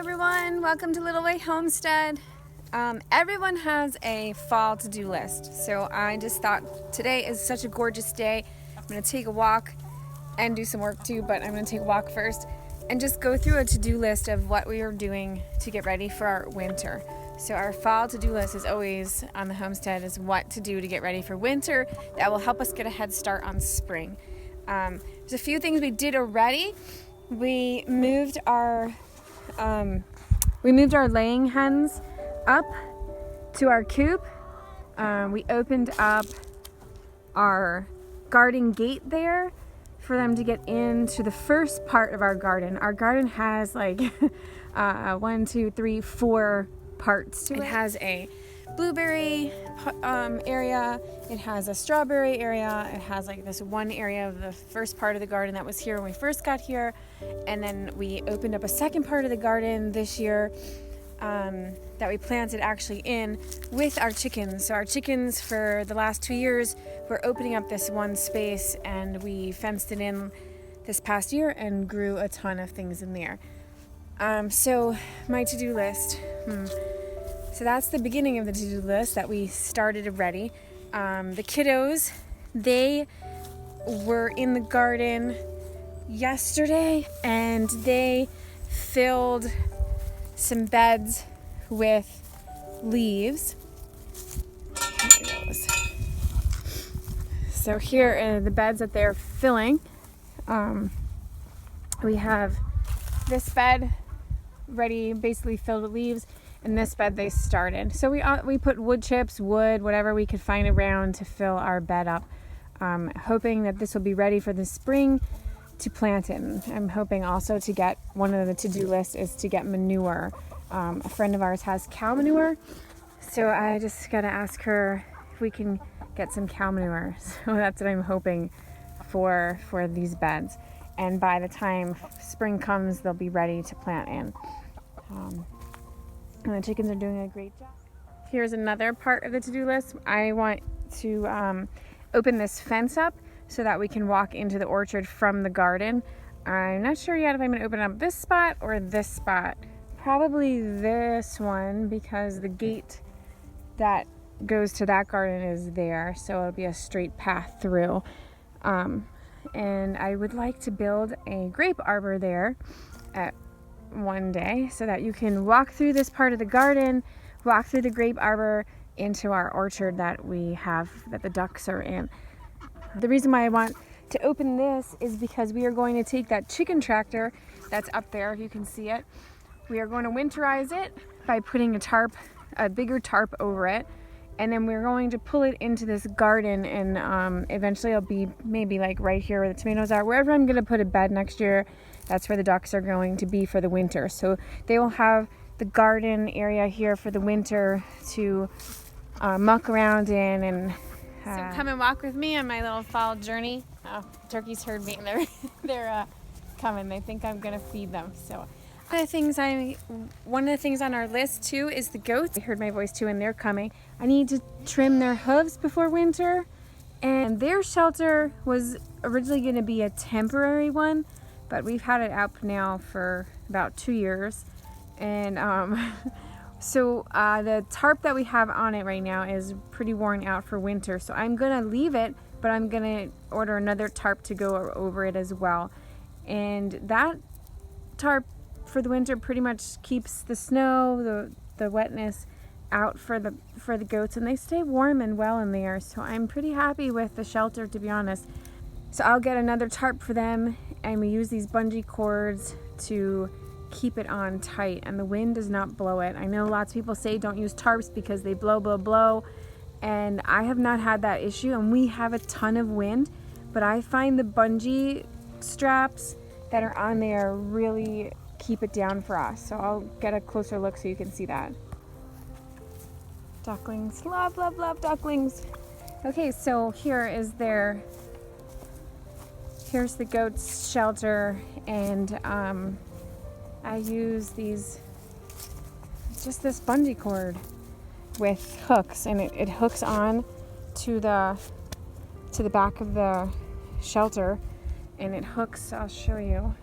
everyone, welcome to Little Way Homestead. Everyone has a fall to-do list, so I just thought today is such a gorgeous day. I'm going to take a walk and do some work too, but I'm going to take a walk first and just go through a to-do list of what we are doing to get ready for our winter. So our fall to-do list is always on the homestead is what to do to get ready for winter. That will help us get a head start on spring. There's a few things we did already. We moved our laying hens up to our coop. We opened up our garden gate there for them to get into the first part of our garden. Our garden has like 4 parts to it. It has a blueberry area, it has a strawberry area, it has like this one area of the first part of the garden that was here when we first got here, and then we opened up a second part of the garden this year that we planted actually in with our chickens. So our chickens for the last 2 years were opening up this one space, and we fenced it in this past year and grew a ton of things in there. So my to-do list. So that's the beginning of the to-do list that we started already. The kiddos, they were in the garden yesterday and they filled some beds with leaves. So here are the beds that they're filling. We have this bed ready, basically filled with leaves. In this bed they started. So we put wood chips, wood, whatever we could find around to fill our bed up. Hoping that this will be ready for the spring to plant it. And I'm hoping also to get, one of the to-do lists is to get manure. A friend of ours has cow manure. So I just gotta ask her if we can get some cow manure. So that's what I'm hoping for these beds. And by the time spring comes, they'll be ready to plant in. And the chickens are doing a great job. Here's another part of the to-do list. I want to open this fence up so that we can walk into the orchard from the garden. I'm not sure yet if I'm going to open up this spot or this spot. Probably this one, because the gate that goes to that garden is there, so it'll be a straight path through. And I would like to build a grape arbor there at one day so that you can walk through this part of the garden, walk through the grape arbor into our orchard that we have, that the ducks are in. The reason why I want to open this is because we are going to take that chicken tractor that's up there, if you can see it. We are going to winterize it by putting a bigger tarp over it, and then we're going to pull it into this garden, and eventually it'll be maybe like right here where the tomatoes are, wherever I'm going to put a bed next year. That's where the ducks are going to be for the winter. So they will have the garden area here for the winter to muck around in. And so come and walk with me on my little fall journey. Oh, turkeys heard me and they're coming. They think I'm gonna feed them. So one of the things on our list too is the goats. They heard my voice too, and they're coming. I need to trim their hooves before winter, and their shelter was originally going to be a temporary one, but we've had it up now for about 2 years. And so the tarp that we have on it right now is pretty worn out for winter. So I'm going to leave it, but I'm going to order another tarp to go over it as well. And that tarp for the winter pretty much keeps the snow, the wetness out for the goats, and they stay warm and well in there. So I'm pretty happy with the shelter, to be honest. So I'll get another tarp for them, and we use these bungee cords to keep it on tight, and the wind does not blow it. I know lots of people say don't use tarps because they blow, and I have not had that issue, and we have a ton of wind, but I find the bungee straps that are on there really keep it down for us. So I'll get a closer look so you can see that. Ducklings, love ducklings. Okay, so here's the goats' shelter, and I use this bungee cord with hooks, and it hooks on to the back of the shelter, and it hooks, I'll show you.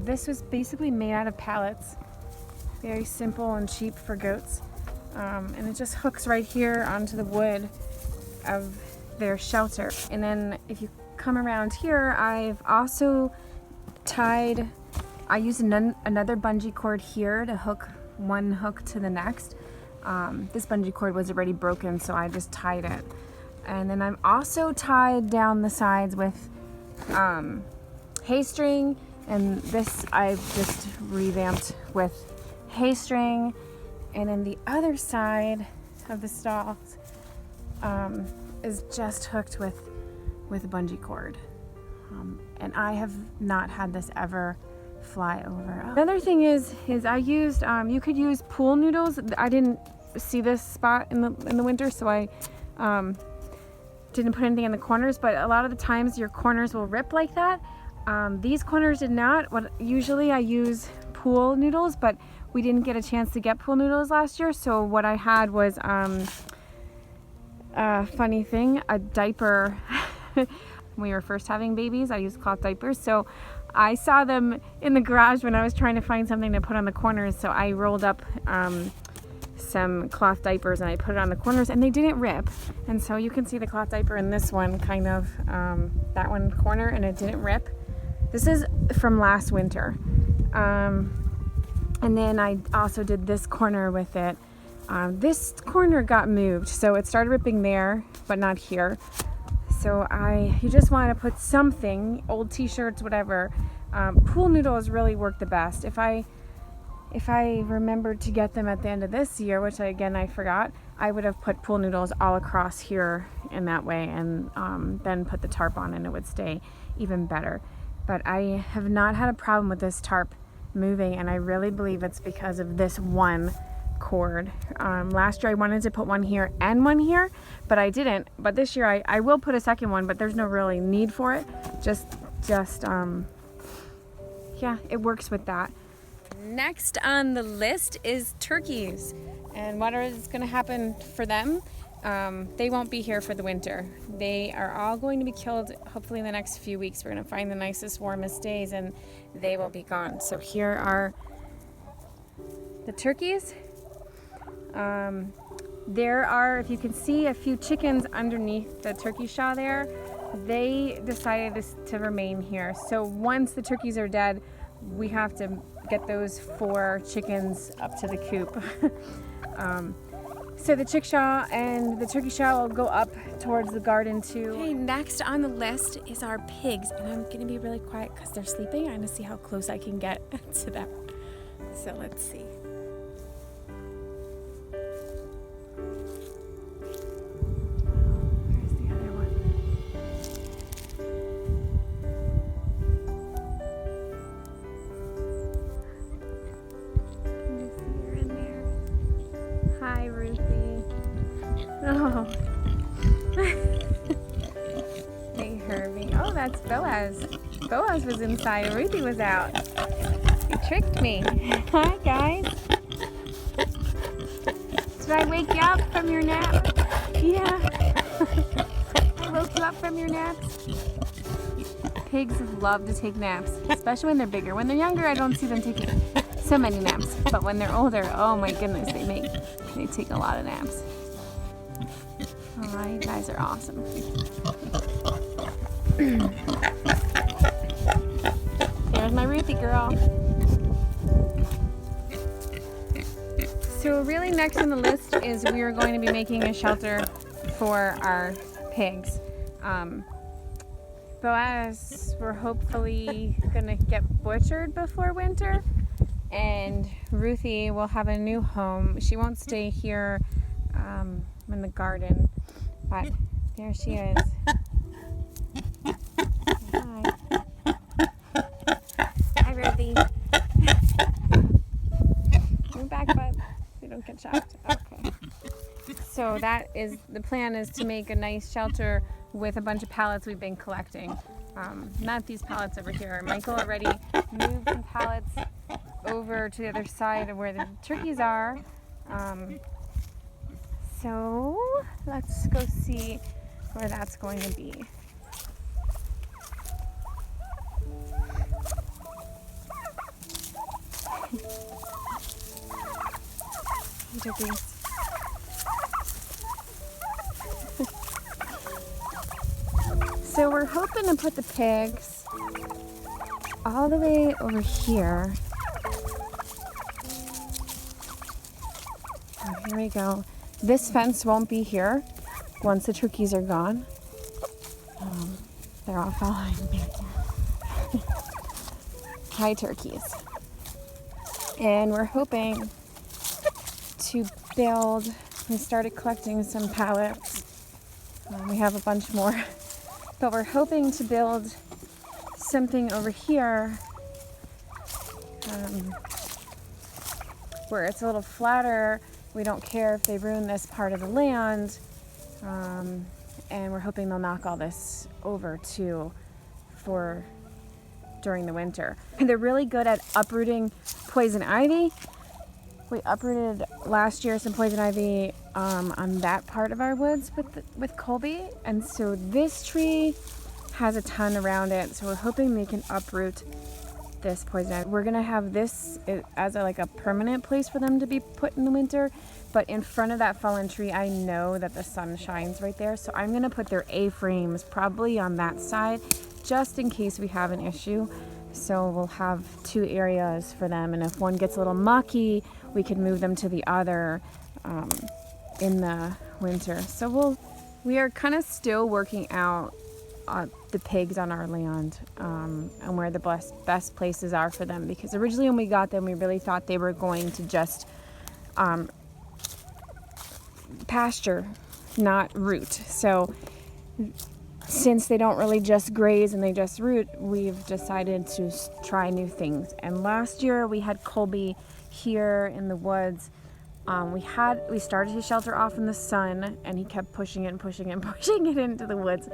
This was basically made out of pallets, Very simple and cheap for goats. And it just hooks right here onto the wood of their shelter. And then if you come around here, I've also tied, I used another bungee cord here to hook one hook to the next. This bungee cord was already broken, so I just tied it. And then I'm also tied down the sides with hay string, and this I've just revamped with hay string. And then the other side of the stalls is just hooked with a bungee cord. And I have not had this ever fly over. Another thing is I used, you could use pool noodles. I didn't see this spot in the winter, so I didn't put anything in the corners, but a lot of the times your corners will rip like that. These corners did not. Usually I use pool noodles, but we didn't get a chance to get pool noodles last year, so what I had was funny thing, a diaper. When we were first having babies, I used cloth diapers, so I saw them in the garage when I was trying to find something to put on the corners, so I rolled up some cloth diapers and I put it on the corners, and they didn't rip. And so you can see the cloth diaper in this one, kind of that one corner, and it didn't rip. This is from last winter. And then I also did this corner with it. This corner got moved, so it started ripping there, but not here. So you just want to put something, old t-shirts, whatever. Pool noodles really work the best. If I remembered to get them at the end of this year, which I forgot, I would have put pool noodles all across here in that way, and then put the tarp on, and it would stay even better. But I have not had a problem with this tarp moving, and I really believe it's because of this one cord. Last year I wanted to put one here and one here, but I didn't. But this year I will put a second one, but there's no really need for it. Yeah, it works with that. Next on the list is turkeys, and what is going to happen for them? They won't be here for the winter. They are all going to be killed hopefully in the next few weeks. We're going to find the nicest, warmest days, and they will be gone. So here are the turkeys. There are, if you can see, a few chickens underneath the turkey shaw there. They decided to remain here. So once the turkeys are dead, we have to get those 4 chickens up to the coop. So the chickshaw and the turkey shaw will go up towards the garden too. Okay, next on the list is our pigs, and I'm gonna be really quiet because they're sleeping. I'm gonna see how close I can get to them. So let's see. Where's the other one? Can you see her in there? Hi, Ruthie. Oh. Hey, Herbie. Oh, that's Boaz. Boaz was inside. Ruthie was out. You tricked me. Hi, guys. Did I wake you up from your nap? Yeah. I woke you up from your naps. Pigs love to take naps, especially when they're bigger. When they're younger, I don't see them taking so many naps. But when they're older, oh my goodness, they take a lot of naps. Oh, you guys are awesome. There's my Ruthie girl. So really next on the list is we are going to be making a shelter for our pigs. Boaz, we're hopefully gonna get butchered before winter, and Ruthie will have a new home. She won't stay here in the garden, but there she is. Hi. Hi, Ruthie. Move back, bud. We don't get shocked. Okay. So that is the plan, is to make a nice shelter with a bunch of pallets we've been collecting. Not these pallets over here. Michael already moved some pallets over to the other side of where the turkeys are. So let's go see where that's going to be. Hey, turkeys. So we're hoping to put the pigs all the way over here. Oh, here we go. This fence won't be here once the turkeys are gone. They're all following me. Hi, turkeys. And we're hoping to build, we started collecting some pallets. We have a bunch more, but we're hoping to build something over here where it's a little flatter. We don't care if they ruin this part of the land. And we're hoping they'll knock all this over too for during the winter. And they're really good at uprooting poison ivy. We uprooted last year some poison ivy on that part of our woods with Colby. And so this tree has a ton around it. So we're hoping they can uproot this poison ivy. We're gonna have this as like a permanent place for them to be put in the winter. But in front of that fallen tree, I know that the sun shines right there. So I'm gonna put their A-frames probably on that side, just in case we have an issue. So we'll have two areas for them. And if one gets a little mucky, we can move them to the other in the winter. So we are kind of still working out the pigs on our land and where the best places are for them. Because originally when we got them, we really thought they were going to just pasture, not root. So since they don't really just graze and they just root, we've decided to try new things. And last year we had Colby here in the woods. We started his shelter off in the sun, and he kept pushing it into the woods.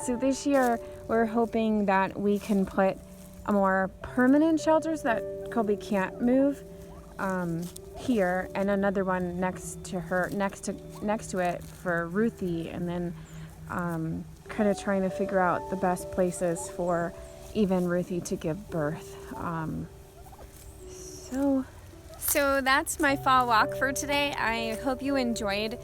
So this year we're hoping that we can put a more permanent shelter so that Colby can't move here, and another one next to it for Ruthie, and then kind of trying to figure out the best places for even Ruthie to give birth. So that's my fall walk for today. I hope you enjoyed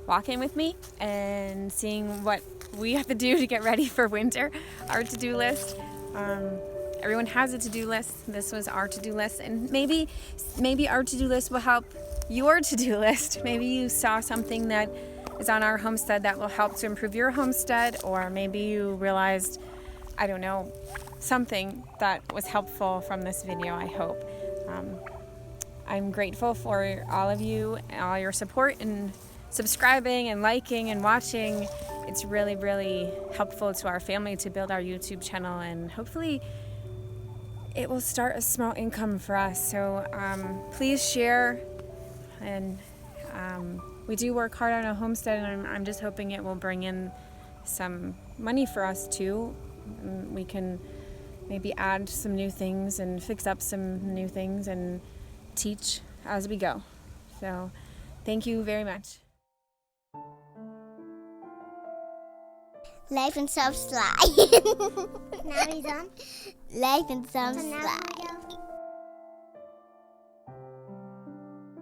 walking with me and seeing what we have to do to get ready for winter, our to-do list. Everyone has a to-do list. This was our to-do list, and maybe our to-do list will help your to-do list. Maybe you saw something that is on our homestead that will help to improve your homestead, or maybe you realized, I don't know, something that was helpful from this video, I hope. I'm grateful for all of you, all your support and subscribing and liking and watching. It's really, really helpful to our family to build our YouTube channel, and hopefully it will start a small income for us. So please share, and we do work hard on a homestead, and I'm just hoping it will bring in some money for us too. And we can maybe add some new things and fix up some new things and teach as we go. So thank you very much. Like and subscribe. Now he's on. Like and subscribe.